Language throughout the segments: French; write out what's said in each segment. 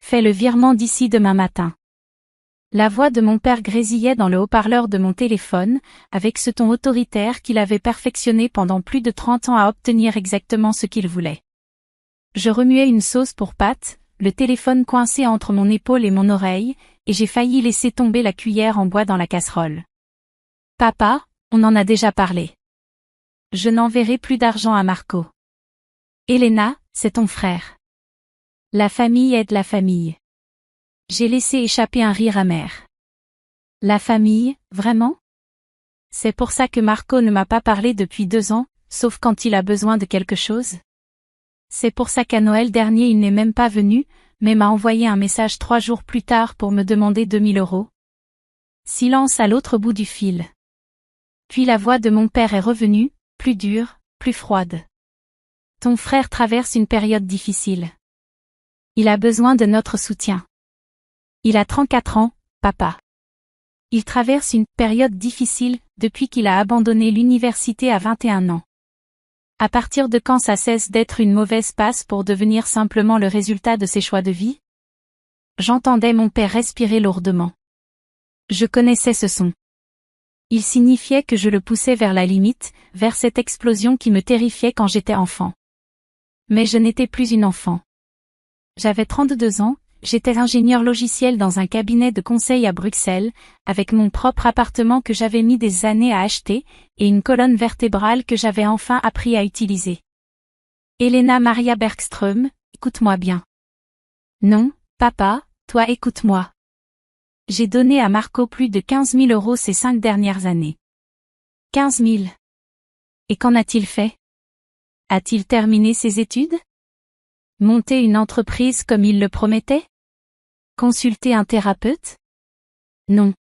Fais le virement d'ici demain matin. La voix de mon père grésillait dans le haut-parleur de mon téléphone, avec ce ton autoritaire qu'il avait perfectionné pendant plus de 30 ans à obtenir exactement ce qu'il voulait. Je remuais une sauce pour pâtes, le téléphone coincé entre mon épaule et mon oreille, et j'ai failli laisser tomber la cuillère en bois dans la casserole. Papa, on en a déjà parlé. Je n'enverrai plus d'argent à Marco. Elena, c'est ton frère. La famille aide la famille. J'ai laissé échapper un rire amer. La famille, vraiment? C'est pour ça que Marco ne m'a pas parlé depuis 2 ans, sauf quand il a besoin de quelque chose? C'est pour ça qu'à Noël dernier il n'est même pas venu, mais m'a envoyé un message 3 jours plus tard pour me demander 2000 €. Silence à l'autre bout du fil. Puis la voix de mon père est revenue, plus dure, plus froide. Ton frère traverse une période difficile. Il a besoin de notre soutien. Il a 34 ans, papa. Il traverse une période difficile depuis qu'il a abandonné l'université à 21 ans. À partir de quand ça cesse d'être une mauvaise passe pour devenir simplement le résultat de ses choix de vie? J'entendais mon père respirer lourdement. Je connaissais ce son. Il signifiait que je le poussais vers la limite, vers cette explosion qui me terrifiait quand j'étais enfant. Mais je n'étais plus une enfant. J'avais 32 ans, j'étais ingénieur logiciel dans un cabinet de conseil à Bruxelles, avec mon propre appartement que j'avais mis des années à acheter, et une colonne vertébrale que j'avais enfin appris à utiliser. Elena Maria Bergström, écoute-moi bien. Non, papa, toi écoute-moi. J'ai donné à Marco plus de 15 000 € ces 5 dernières années. 15 000. Et qu'en a-t-il fait? A-t-il terminé ses études? Monter une entreprise comme il le promettait? Consulter un thérapeute? Non.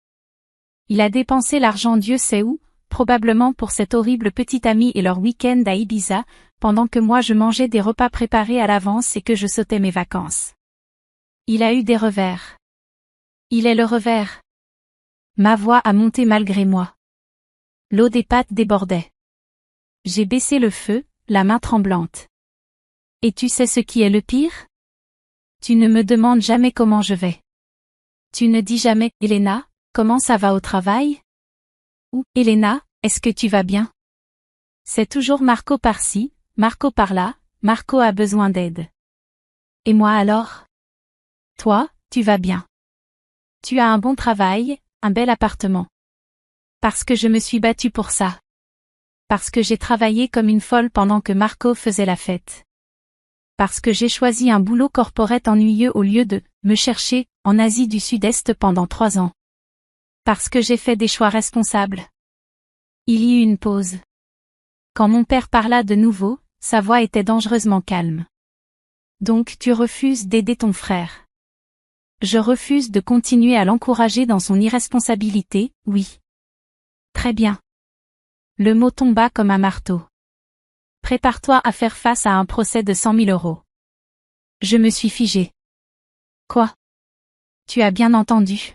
Il a dépensé l'argent Dieu sait où, probablement pour cette horrible petite amie et leur week-end à Ibiza, pendant que moi je mangeais des repas préparés à l'avance et que je sautais mes vacances. Il a eu des revers. Il est le revers. Ma voix a monté malgré moi. L'eau des pâtes débordait. J'ai baissé le feu, la main tremblante. Et tu sais ce qui est le pire? Tu ne me demandes jamais comment je vais. Tu ne dis jamais, Elena, comment ça va au travail? Ou, Elena, est-ce que tu vas bien? C'est toujours Marco par-ci, Marco par-là, Marco a besoin d'aide. Et moi alors? Toi, tu vas bien. Tu as un bon travail, un bel appartement. Parce que je me suis battue pour ça. Parce que j'ai travaillé comme une folle pendant que Marco faisait la fête. Parce que j'ai choisi un boulot corporate ennuyeux au lieu de me chercher en Asie du Sud-Est pendant 3 ans. Parce que j'ai fait des choix responsables. Il y eut une pause. Quand mon père parla de nouveau, sa voix était dangereusement calme. Donc tu refuses d'aider ton frère. Je refuse de continuer à l'encourager dans son irresponsabilité, oui. Très bien. Le mot tomba comme un marteau. Prépare-toi à faire face à un procès de 100 000 €. Je me suis figée. Quoi? Tu as bien entendu.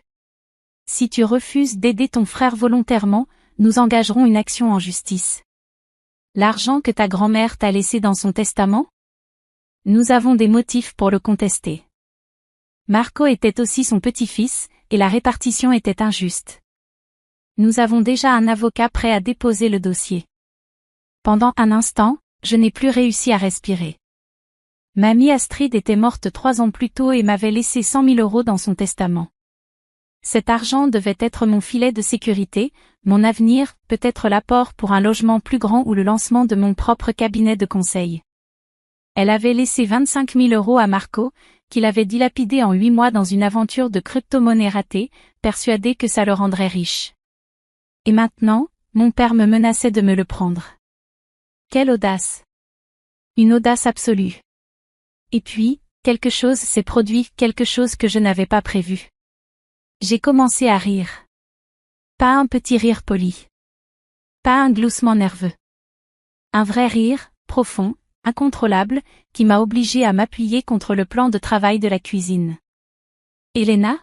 Si tu refuses d'aider ton frère volontairement, nous engagerons une action en justice. L'argent que ta grand-mère t'a laissé dans son testament? Nous avons des motifs pour le contester. Marco était aussi son petit-fils, et la répartition était injuste. Nous avons déjà un avocat prêt à déposer le dossier. Pendant un instant, je n'ai plus réussi à respirer. Mamie Astrid était morte 3 ans plus tôt et m'avait laissé 100 000 € dans son testament. Cet argent devait être mon filet de sécurité, mon avenir, peut-être l'apport pour un logement plus grand ou le lancement de mon propre cabinet de conseil. Elle avait laissé 25 000 € à Marco, qu'il avait dilapidé en 8 mois dans une aventure de crypto-monnaie ratée, persuadé que ça le rendrait riche. Et maintenant, mon père me menaçait de me le prendre. Quelle audace! Une audace absolue. Et puis, quelque chose s'est produit, quelque chose que je n'avais pas prévu. J'ai commencé à rire. Pas un petit rire poli. Pas un gloussement nerveux. Un vrai rire, profond, incontrôlable, qui m'a obligé à m'appuyer contre le plan de travail de la cuisine. Elena?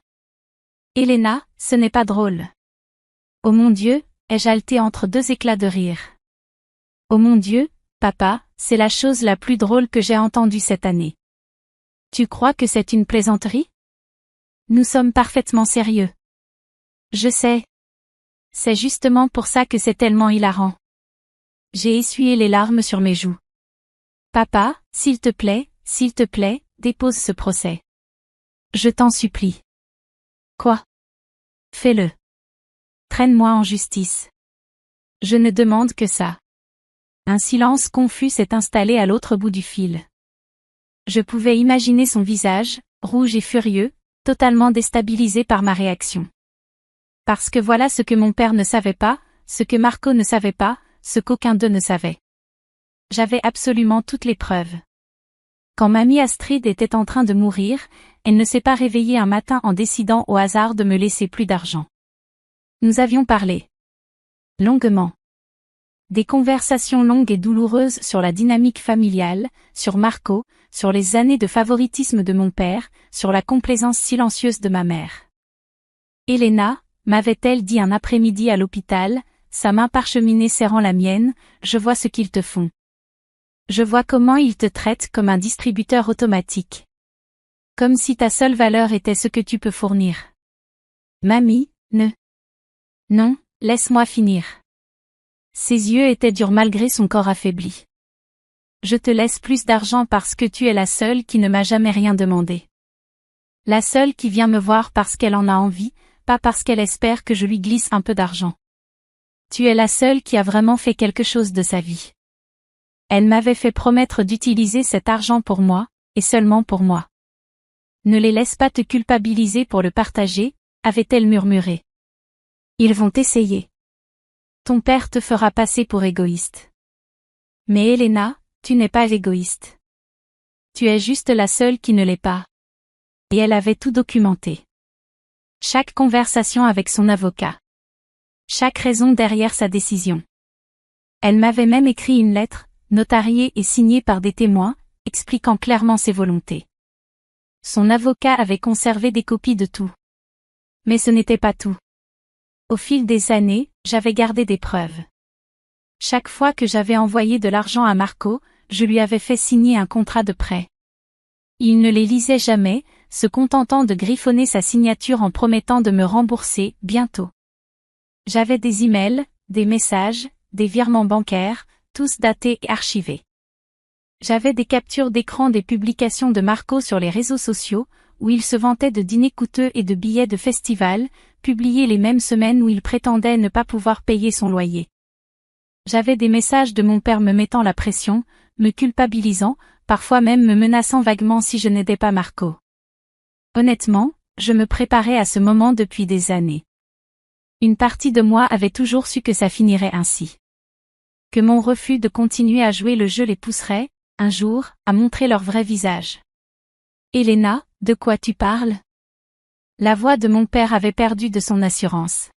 Elena, ce n'est pas drôle. Oh mon Dieu, ai-je haleté entre 2 éclats de rire. Oh mon Dieu, papa, c'est la chose la plus drôle que j'ai entendue cette année. Tu crois que c'est une plaisanterie? Nous sommes parfaitement sérieux. Je sais. C'est justement pour ça que c'est tellement hilarant. J'ai essuyé les larmes sur mes joues. Papa, s'il te plaît, dépose ce procès. Je t'en supplie. Quoi? Fais-le. Traîne-moi en justice. Je ne demande que ça. Un silence confus s'est installé à l'autre bout du fil. Je pouvais imaginer son visage, rouge et furieux, totalement déstabilisé par ma réaction. Parce que voilà ce que mon père ne savait pas, ce que Marco ne savait pas, ce qu'aucun d'eux ne savait. J'avais absolument toutes les preuves. Quand mamie Astrid était en train de mourir, elle ne s'est pas réveillée un matin en décidant au hasard de me laisser plus d'argent. Nous avions parlé. Longuement. Des conversations longues et douloureuses sur la dynamique familiale, sur Marco, sur les années de favoritisme de mon père, sur la complaisance silencieuse de ma mère. Elena, m'avait-elle dit un après-midi à l'hôpital, sa main parcheminée serrant la mienne, je vois ce qu'ils te font. Je vois comment ils te traitent comme un distributeur automatique. Comme si ta seule valeur était ce que tu peux fournir. Mamie, Non, laisse-moi finir. Ses yeux étaient durs malgré son corps affaibli. Je te laisse plus d'argent parce que tu es la seule qui ne m'a jamais rien demandé. La seule qui vient me voir parce qu'elle en a envie, pas parce qu'elle espère que je lui glisse un peu d'argent. Tu es la seule qui a vraiment fait quelque chose de sa vie. Elle m'avait fait promettre d'utiliser cet argent pour moi, et seulement pour moi. Ne les laisse pas te culpabiliser pour le partager, avait-elle murmuré. Ils vont essayer. Ton père te fera passer pour égoïste. Mais Elena, tu n'es pas égoïste. Tu es juste la seule qui ne l'est pas. Et elle avait tout documenté. Chaque conversation avec son avocat. Chaque raison derrière sa décision. Elle m'avait même écrit une lettre, notariée et signée par des témoins, expliquant clairement ses volontés. Son avocat avait conservé des copies de tout. Mais ce n'était pas tout. Au fil des années, j'avais gardé des preuves. Chaque fois que j'avais envoyé de l'argent à Marco, je lui avais fait signer un contrat de prêt. Il ne les lisait jamais, se contentant de griffonner sa signature en promettant de me rembourser, bientôt. J'avais des emails, des messages, des virements bancaires, tous datés et archivés. J'avais des captures d'écran des publications de Marco sur les réseaux sociaux, où il se vantait de dîners coûteux et de billets de festival, publiés les mêmes semaines où il prétendait ne pas pouvoir payer son loyer. J'avais des messages de mon père me mettant la pression, me culpabilisant, parfois même me menaçant vaguement si je n'aidais pas Marco. Honnêtement, je me préparais à ce moment depuis des années. Une partie de moi avait toujours su que ça finirait ainsi. Que mon refus de continuer à jouer le jeu les pousserait, un jour, à montrer leur vrai visage. Elena, de quoi tu parles? La voix de mon père avait perdu de son assurance.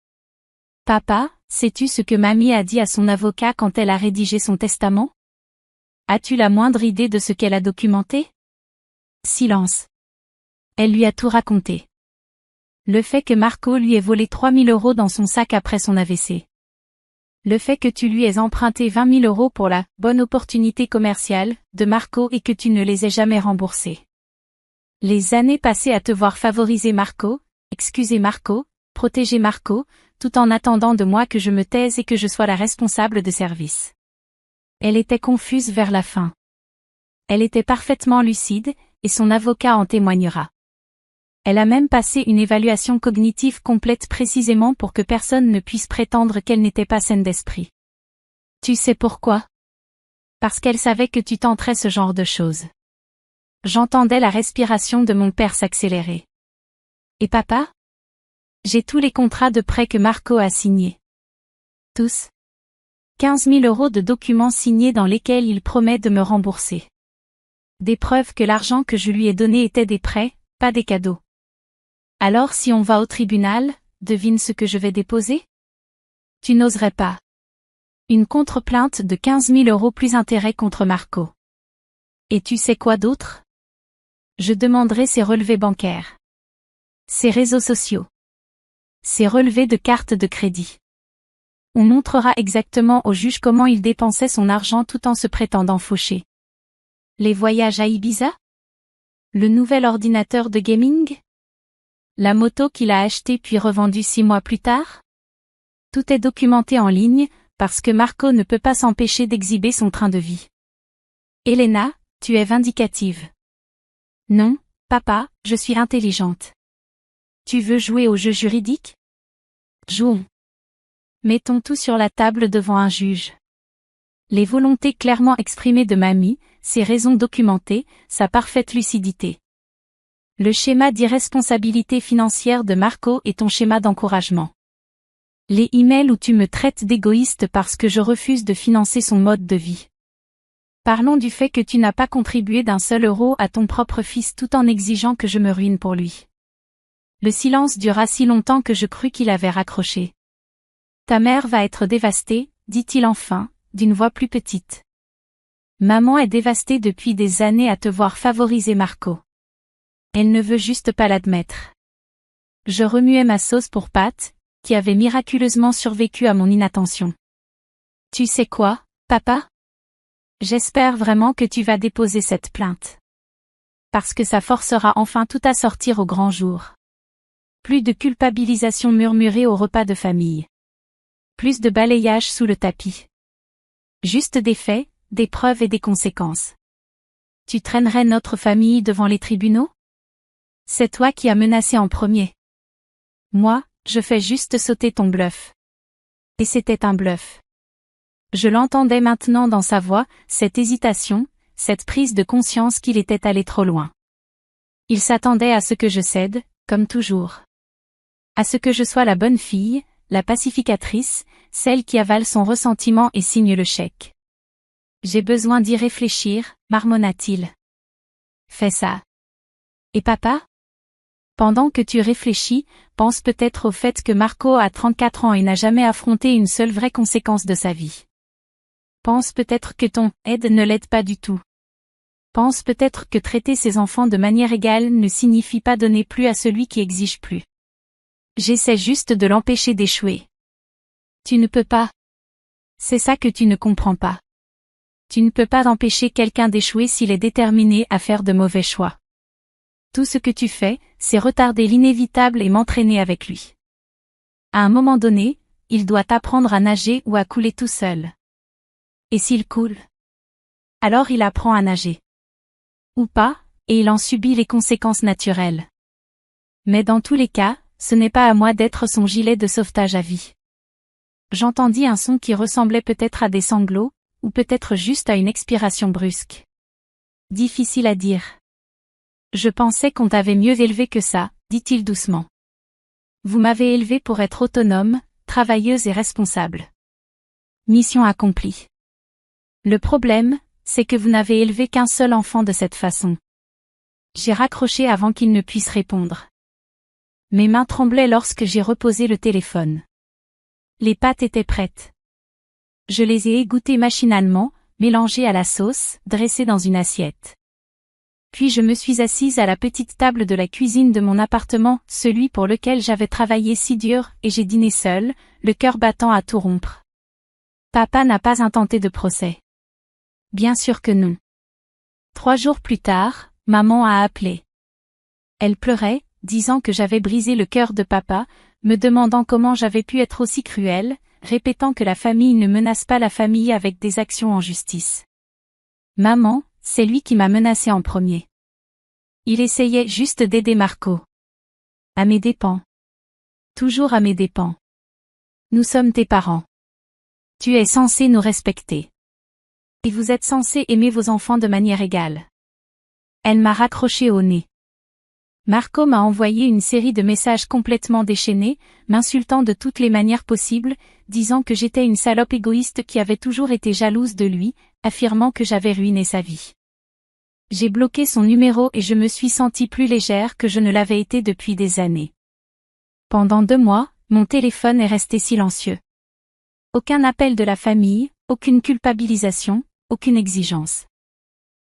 Papa, sais-tu ce que mamie a dit à son avocat quand elle a rédigé son testament? As-tu la moindre idée de ce qu'elle a documenté? Silence. Elle lui a tout raconté. Le fait que Marco lui ait volé 3 000 € dans son sac après son AVC. Le fait que tu lui aies emprunté 20 000 € pour la « bonne opportunité commerciale » de Marco et que tu ne les aies jamais remboursés. Les années passées à te voir favoriser Marco, excuser Marco, protéger Marco, tout en attendant de moi que je me taise et que je sois la responsable de service. Elle était confuse vers la fin. Elle était parfaitement lucide, et son avocat en témoignera. Elle a même passé une évaluation cognitive complète précisément pour que personne ne puisse prétendre qu'elle n'était pas saine d'esprit. Tu sais pourquoi? Parce qu'elle savait que tu tenterais ce genre de choses. J'entendais la respiration de mon père s'accélérer. Et papa? J'ai tous les contrats de prêt que Marco a signés. Tous. 15 000 € de documents signés dans lesquels il promet de me rembourser. Des preuves que l'argent que je lui ai donné était des prêts, pas des cadeaux. Alors si on va au tribunal, devine ce que je vais déposer? Tu n'oserais pas. Une contre-plainte de 15 000 € plus intérêt contre Marco. Et tu sais quoi d'autre? Je demanderai ses relevés bancaires. Ses réseaux sociaux. Ses relevés de carte de crédit. On montrera exactement au juge comment il dépensait son argent tout en se prétendant fauché. Les voyages à Ibiza? Le nouvel ordinateur de gaming? La moto qu'il a achetée puis revendue 6 mois plus tard? Tout est documenté en ligne, parce que Marco ne peut pas s'empêcher d'exhiber son train de vie. Elena, tu es vindicative. Non, papa, je suis intelligente. Tu veux jouer au jeu juridique? Jouons. Mettons tout sur la table devant un juge. Les volontés clairement exprimées de mamie, ses raisons documentées, sa parfaite lucidité. Le schéma d'irresponsabilité financière de Marco est ton schéma d'encouragement. Les emails où tu me traites d'égoïste parce que je refuse de financer son mode de vie. Parlons du fait que tu n'as pas contribué d'un seul euro à ton propre fils tout en exigeant que je me ruine pour lui. Le silence dura si longtemps que je crus qu'il avait raccroché. Ta mère va être dévastée, dit-il enfin, d'une voix plus petite. Maman est dévastée depuis des années à te voir favoriser Marco. Elle ne veut juste pas l'admettre. Je remuais ma sauce pour Pat, qui avait miraculeusement survécu à mon inattention. Tu sais quoi, papa? J'espère vraiment que tu vas déposer cette plainte. Parce que ça forcera enfin tout à sortir au grand jour. Plus de culpabilisation murmurée au repas de famille. Plus de balayage sous le tapis. Juste des faits, des preuves et des conséquences. Tu traînerais notre famille devant les tribunaux? C'est toi qui as menacé en premier. Moi, je fais juste sauter ton bluff. Et c'était un bluff. Je l'entendais maintenant dans sa voix, cette hésitation, cette prise de conscience qu'il était allé trop loin. Il s'attendait à ce que je cède, comme toujours. À ce que je sois la bonne fille, la pacificatrice, celle qui avale son ressentiment et signe le chèque. J'ai besoin d'y réfléchir, marmonna-t-il. Fais ça. Et papa? Pendant que tu réfléchis, pense peut-être au fait que Marco a 34 ans et n'a jamais affronté une seule vraie conséquence de sa vie. Pense peut-être que ton « aide » ne l'aide pas du tout. Pense peut-être que traiter ses enfants de manière égale ne signifie pas donner plus à celui qui exige plus. J'essaie juste de l'empêcher d'échouer. Tu ne peux pas. C'est ça que tu ne comprends pas. Tu ne peux pas empêcher quelqu'un d'échouer s'il est déterminé à faire de mauvais choix. Tout ce que tu fais, c'est retarder l'inévitable et m'entraîner avec lui. À un moment donné, il doit apprendre à nager ou à couler tout seul. Et s'il coule? Alors il apprend à nager. Ou pas, et il en subit les conséquences naturelles. Mais dans tous les cas, ce n'est pas à moi d'être son gilet de sauvetage à vie. J'entendis un son qui ressemblait peut-être à des sanglots, ou peut-être juste à une expiration brusque. Difficile à dire. Je pensais qu'on t'avait mieux élevé que ça, dit-il doucement. Vous m'avez élevée pour être autonome, travailleuse et responsable. Mission accomplie. Le problème, c'est que vous n'avez élevé qu'un seul enfant de cette façon. J'ai raccroché avant qu'il ne puisse répondre. Mes mains tremblaient lorsque j'ai reposé le téléphone. Les pâtes étaient prêtes. Je les ai égouttées machinalement, mélangées à la sauce, dressées dans une assiette. Puis je me suis assise à la petite table de la cuisine de mon appartement, celui pour lequel j'avais travaillé si dur, et j'ai dîné seule, le cœur battant à tout rompre. Papa n'a pas intenté de procès. Bien sûr que non. 3 jours plus tard, maman a appelé. Elle pleurait, disant que j'avais brisé le cœur de papa, me demandant comment j'avais pu être aussi cruelle, répétant que la famille ne menace pas la famille avec des actions en justice. Maman, c'est lui qui m'a menacée en premier. Il essayait juste d'aider Marco. À mes dépens. Toujours à mes dépens. Nous sommes tes parents. Tu es censé nous respecter. Et vous êtes censé aimer vos enfants de manière égale. Elle m'a raccroché au nez. Marco m'a envoyé une série de messages complètement déchaînés, m'insultant de toutes les manières possibles, disant que j'étais une salope égoïste qui avait toujours été jalouse de lui, affirmant que j'avais ruiné sa vie. J'ai bloqué son numéro et je me suis sentie plus légère que je ne l'avais été depuis des années. Pendant 2 mois, mon téléphone est resté silencieux. Aucun appel de la famille, aucune culpabilisation, aucune exigence.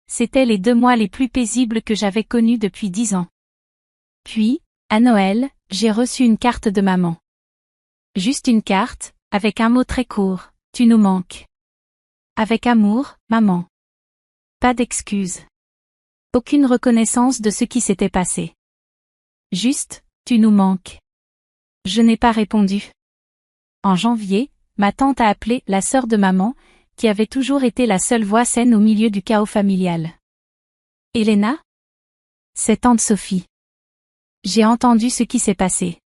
C'étaient les 2 mois les plus paisibles que j'avais connus depuis 10 ans. Puis, à Noël, j'ai reçu une carte de maman. Juste une carte, avec un mot très court, « Tu nous manques ». Avec amour, maman. Pas d'excuses. Aucune reconnaissance de ce qui s'était passé. Juste, Tu nous manques. Je n'ai pas répondu. En janvier, ma tante a appelé la sœur de maman, qui avait toujours été la seule voix saine au milieu du chaos familial. Elena? C'est tante Sophie. J'ai entendu ce qui s'est passé.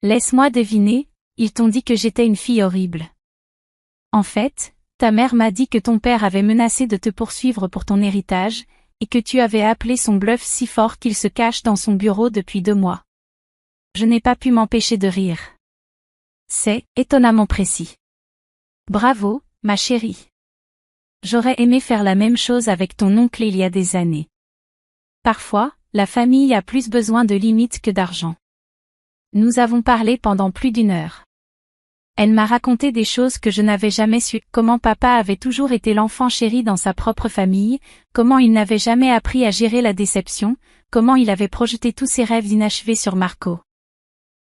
Laisse-moi deviner, ils t'ont dit que j'étais une fille horrible. En fait, ta mère m'a dit que ton père avait menacé de te poursuivre pour ton héritage, et que tu avais appelé son bluff si fort qu'il se cache dans son bureau depuis 2 mois. Je n'ai pas pu m'empêcher de rire. C'est étonnamment précis. Bravo, ma chérie. J'aurais aimé faire la même chose avec ton oncle il y a des années. Parfois, la famille a plus besoin de limites que d'argent. Nous avons parlé pendant plus d'1 heure. Elle m'a raconté des choses que je n'avais jamais su, comment papa avait toujours été l'enfant chéri dans sa propre famille, comment il n'avait jamais appris à gérer la déception, comment il avait projeté tous ses rêves inachevés sur Marco.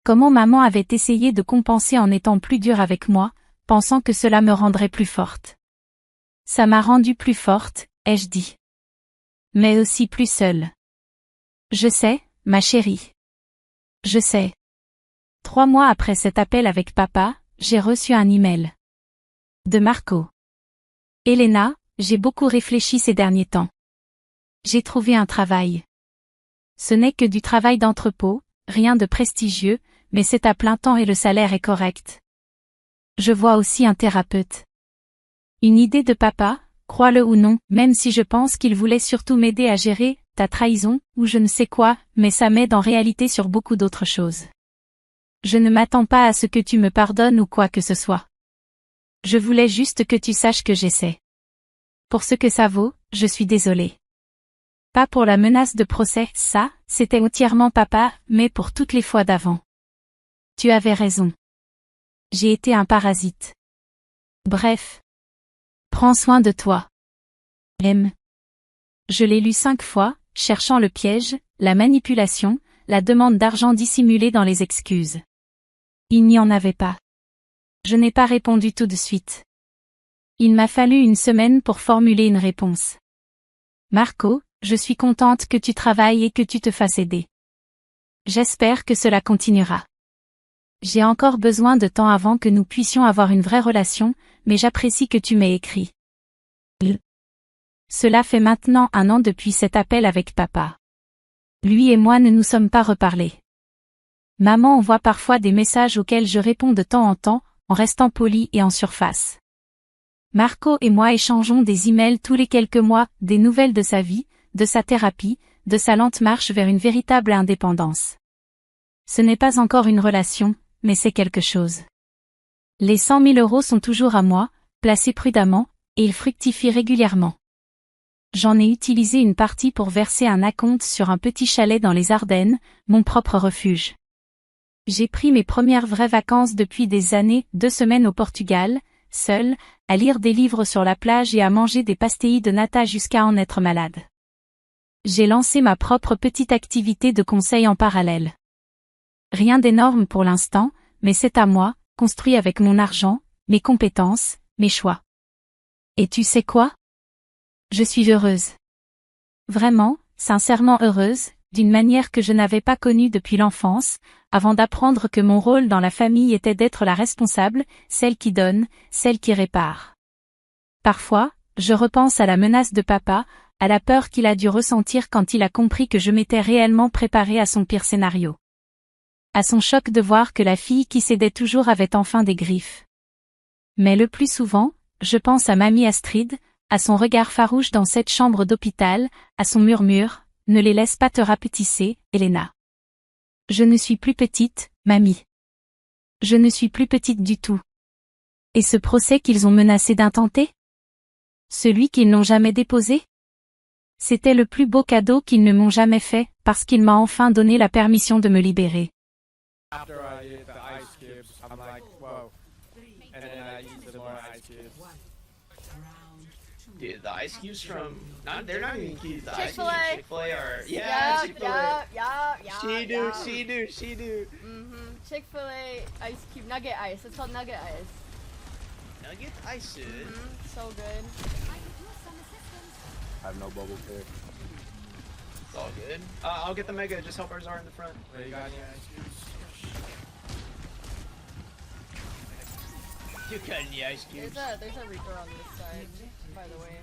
Comment maman avait essayé de compenser en étant plus dure avec moi, pensant que cela me rendrait plus forte. Ça m'a rendue plus forte, ai-je dit. Mais aussi plus seule. Je sais, ma chérie. Je sais. 3 mois après cet appel avec papa, j'ai reçu un email. De Marco. Elena, j'ai beaucoup réfléchi ces derniers temps. J'ai trouvé un travail. Ce n'est que du travail d'entrepôt, rien de prestigieux, mais c'est à plein temps et le salaire est correct. Je vois aussi un thérapeute. Une idée de papa, crois-le ou non, même si je pense qu'il voulait surtout m'aider à gérer ta trahison, ou je ne sais quoi, mais ça m'aide en réalité sur beaucoup d'autres choses. Je ne m'attends pas à ce que tu me pardonnes ou quoi que ce soit. Je voulais juste que tu saches que j'essaie. Pour ce que ça vaut, je suis désolée. Pas pour la menace de procès, ça, c'était entièrement papa, mais pour toutes les fois d'avant. Tu avais raison. J'ai été un parasite. Bref. Prends soin de toi. M. Je l'ai lu 5 fois, cherchant le piège, la manipulation, la demande d'argent dissimulée dans les excuses. Il n'y en avait pas. Je n'ai pas répondu tout de suite. Il m'a fallu 1 semaine pour formuler une réponse. Marco, je suis contente que tu travailles et que tu te fasses aider. J'espère que cela continuera. J'ai encore besoin de temps avant que nous puissions avoir une vraie relation, mais j'apprécie que tu m'aies écrit. Cela fait maintenant 1 an depuis cet appel avec papa. Lui et moi ne nous sommes pas reparlés. Maman envoie parfois des messages auxquels je réponds de temps en temps, en restant poli et en surface. Marco et moi échangeons des emails tous les quelques mois, des nouvelles de sa vie, de sa thérapie, de sa lente marche vers une véritable indépendance. Ce n'est pas encore une relation, mais c'est quelque chose. Les 100 000 € sont toujours à moi, placés prudemment, et ils fructifient régulièrement. J'en ai utilisé une partie pour verser un acompte sur un petit chalet dans les Ardennes, mon propre refuge. J'ai pris mes premières vraies vacances depuis des années, 2 semaines au Portugal, seule, à lire des livres sur la plage et à manger des pastéis de nata jusqu'à en être malade. J'ai lancé ma propre petite activité de conseil en parallèle. Rien d'énorme pour l'instant, mais c'est à moi, construit avec mon argent, mes compétences, mes choix. Et tu sais quoi? Je suis heureuse. Vraiment, sincèrement heureuse, d'une manière que je n'avais pas connue depuis l'enfance, avant d'apprendre que mon rôle dans la famille était d'être la responsable, celle qui donne, celle qui répare. Parfois, je repense à la menace de papa, à la peur qu'il a dû ressentir quand il a compris que je m'étais réellement préparée à son pire scénario. À son choc de voir que la fille qui cédait toujours avait enfin des griffes. Mais le plus souvent, je pense à mamie Astrid, à son regard farouche dans cette chambre d'hôpital, à son murmure, « Ne les laisse pas te rapetisser, Elena. » Je ne suis plus petite, mamie. Je ne suis plus petite du tout. Et ce procès qu'ils ont menacé d'intenter? Celui qu'ils n'ont jamais déposé? C'était le plus beau cadeau qu'ils ne m'ont jamais fait, parce qu'il m'a enfin donné la permission de me libérer. After I did the ice cubes, I'm like, whoa. And then I used some more ice cubes. Dude, the ice cubes from they're not even cubes. The ice cubes Chick-fil-A. from Chick-fil-A are Chick-fil-A. She do. Chick-fil-A ice cube nugget ice. It's called nugget ice. Nugget ices. So good. I have no bubble pick. It's all good. I'll get the mega. Just help our Zara in the front. Wait, you got any ice cubes? You got any ice cubes? There's a Reaper on this side, by the way.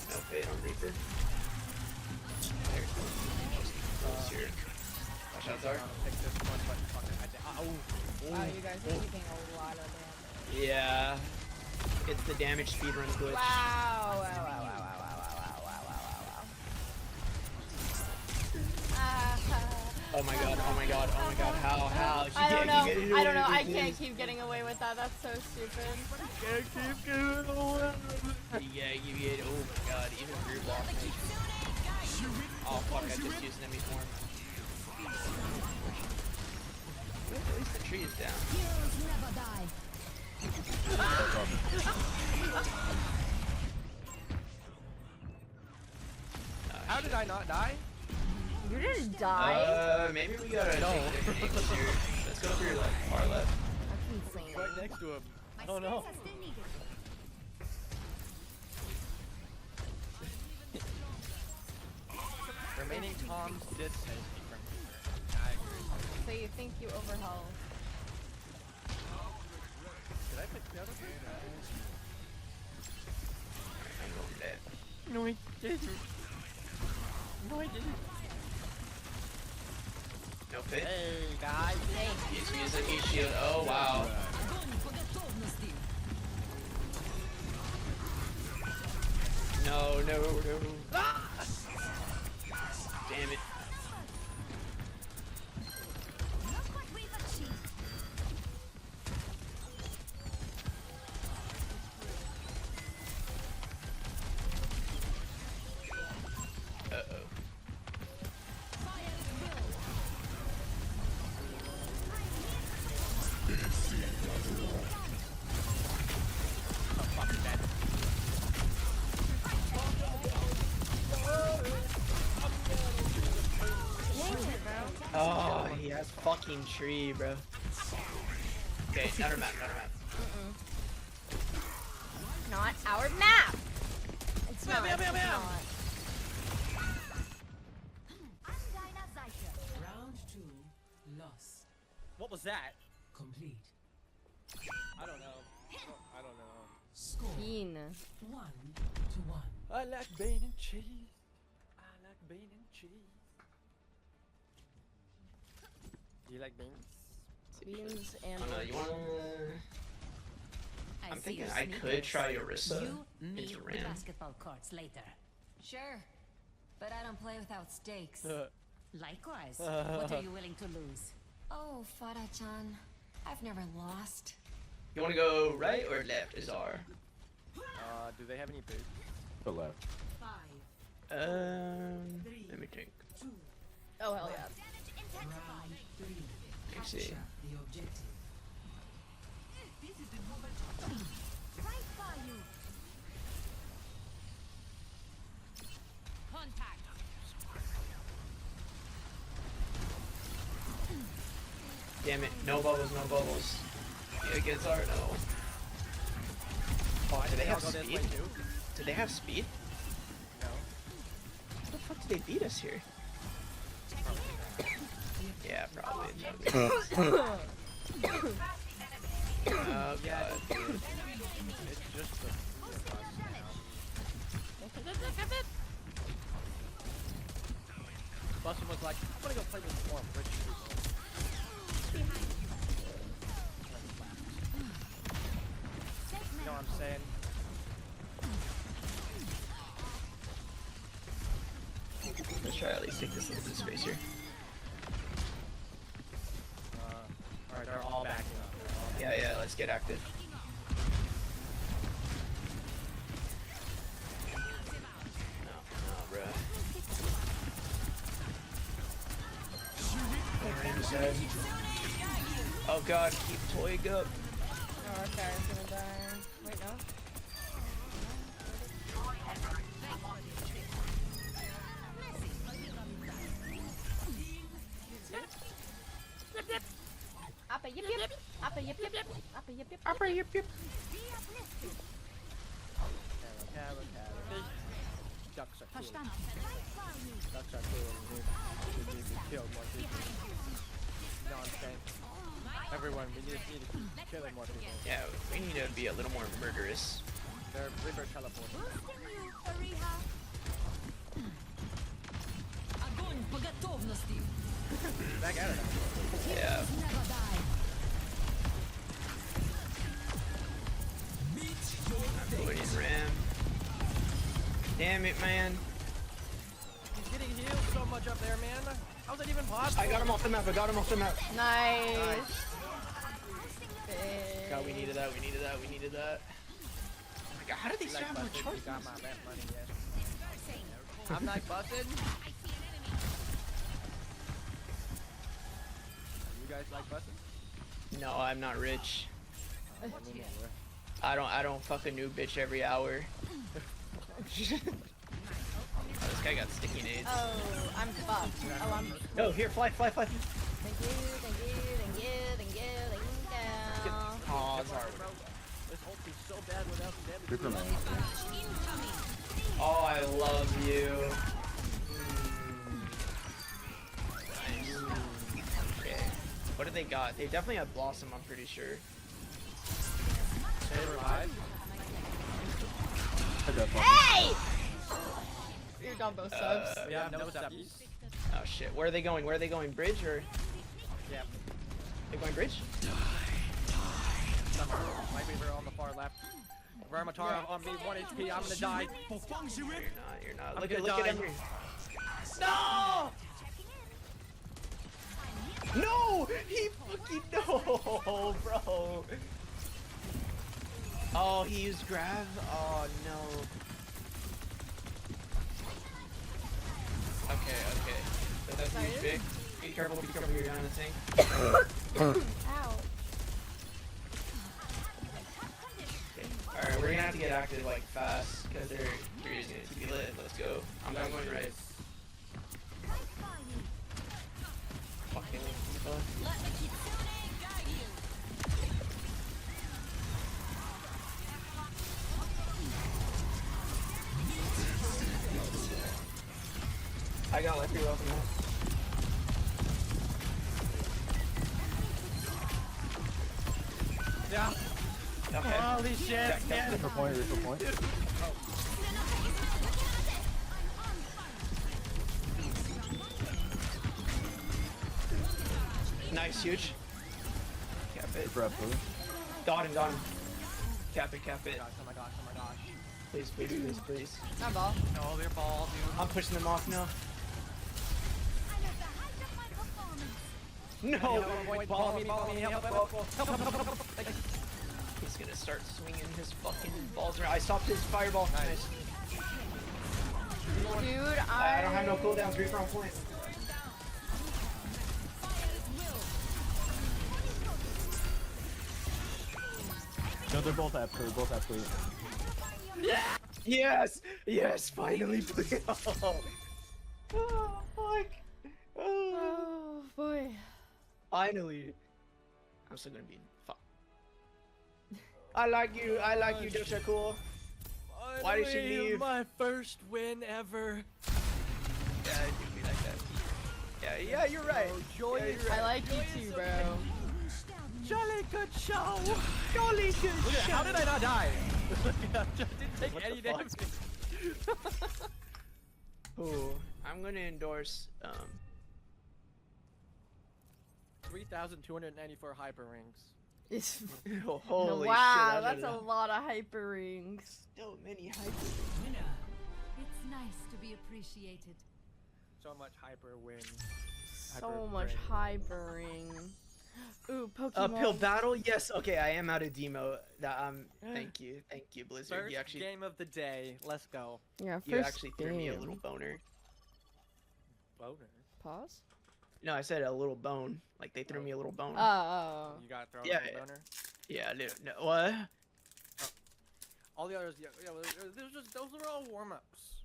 No fade on Reaper. Here. Watch out, Zara. Pick this one, but fucking Wow, you guys are taking a lot of damage. Yeah. It's the damage speedrun glitch. Wow, wow, wow, wow, wow, wow, wow, wow, wow, wow, wow. Oh my god, oh my god, oh my god, how? I don't know, I can't keep getting away with that, that's so stupid. Can't keep getting away. Yeah, you get, oh my god, even group lost me. Oh fuck, I just used enemy form. At least the tree is down. How did I not die? You didn't die? Maybe we gotta take different angles here. Let's go for your like far left. That's insane. Right next to him. I don't know. Remaining Tom did say from here. I agree. So you think you overhaul? Did I pick the other thing? I'm going dead. No, I didn't. No, I didn't. No fit? Hey, guys. He's using his shield. Oh wow. No, no, no. Ah! Damn it. Uh-oh. Oh, he has fucking tree, bro. Okay, another map, another map. Not our map! It's not, it's not. Round 2 lost. What was that? Complete. I don't know. I don't know. Score Keen. 1-1. I like bean and cheese. I like bean and cheese. Do you like beans? Beans and Oh no, you wanna... I'm thinking I could sneakers. try Orisa You meet into the Ram. basketball courts later. Sure, but I don't play without stakes. Likewise. What are you willing to lose? Oh, Farah-chan, I've never lost. You wanna go right or left, Azar? Do they have any boots? The left. 5, Let me think. 2, oh hell yeah. round 3. Let me see. Capture the objective. Damn it, no bubbles, no bubbles. Yeah, get Azar, no. Oh, Do they have go this speed? way too? Do they have speed? No. How the fuck did they beat us here? Yeah, probably. Oh Yeah, god. it's just the. Bustin was like, I'm gonna go play with more rich people. You know what I'm saying? Let's try at least take this little bit of space here. Alright, they're all backing up. Yeah, let's get active. No, bruh. Oh god, keep toying up. Oh, our Sarah's gonna die. Wait, no? Up Ducks are cool. Ducks are cool. We need to kill more people. You know what I'm saying? Everyone, we need to keep killing more people. Yeah, we need to be a little more murderous. They're river teleporters. Огонь по готовности. Back at it. Yeah. Avoiding ram. Damn it, man. He's getting healed so much up there, man. How's that even possible? I got him off the map. I got him off the map. Nice. God, we needed that. We needed that. We needed that. Oh my God, how did they Like have more busted, you charges? got my best money, yes. I'm not busted. You guys like busted? No, I'm not rich. I mean, yeah. I don't fuck a new bitch every hour. Oh, this guy got sticky nades. Oh, I'm buffed. Oh, I'm. No, here, fly. Thank you, thank you, thank you, thank you, thank you. Oh, it's hard. This ult is so bad without damage. Superman. Oh, I love you. Nice. Okay. What do they got? They definitely have Blossom, I'm pretty sure. Stay alive. Hey! You're gone both subs. We have no subbies. Oh shit. Where are they going? Where are they going? Bridge or? Yeah. They going bridge? My Reaver on the far left. Vermintara on me, 1 HP. I'm gonna die. You're not. I'm Look at gonna die. Henry. No! No! He fucking no, bro. Oh, he used grab. Oh no. Okay. But that's huge big. Be careful, you're on the thing. Ow. Alright, we're gonna have to get active like fast because they're using it to be lit. Let's go. I'm going right. Fucking I got like 3 off from that. Yeah. Okay. Holy shit, man. Reaper point. Nice, huge. Cap it. Reaper up, please. Got him. Cap it. Oh my gosh. Please. Not ball. No, they're ball, dude. I'm pushing them off now. No! Follow me, help. He's gonna start swinging his fucking balls around. I stopped his fireball. Nice. Dude, I don't have no cooldowns. Reaper on point. No, they're both at please. Yes, finally. Oh, fuck. Oh boy. Finally. I'm still gonna be fuck. I like you, Joshua Cool. Why did she leave? My first win ever. Yeah, I do be like that. Yeah, you're right. Joy Yeah, you're I like you too, bro. Jolly good show. Jolly good How did I not die? Just didn't take What any the fuck? damage. Ooh, I'm gonna endorse 3,294 hyper rings. It's, oh, holy wow, shit. that's a lot of hyper rings. So many hyper. It's nice to be appreciated. So much hyper win. So much hyper ring. Ooh, Pokemon. Uphill battle? Yes. Okay, I am out of demo. Thank you, Blizzard. First You actually, game of the day. Let's go. Yeah, first you actually threw me a game. little boner. Boner. Pause. No, I said a little bone. Like they threw me a little bone. Oh. You got thrown Yeah, a yeah. boner. Yeah, no, what? All the others, those were all warm-ups.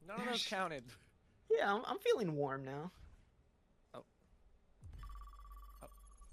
None of those counted. Yeah, I'm feeling warm now.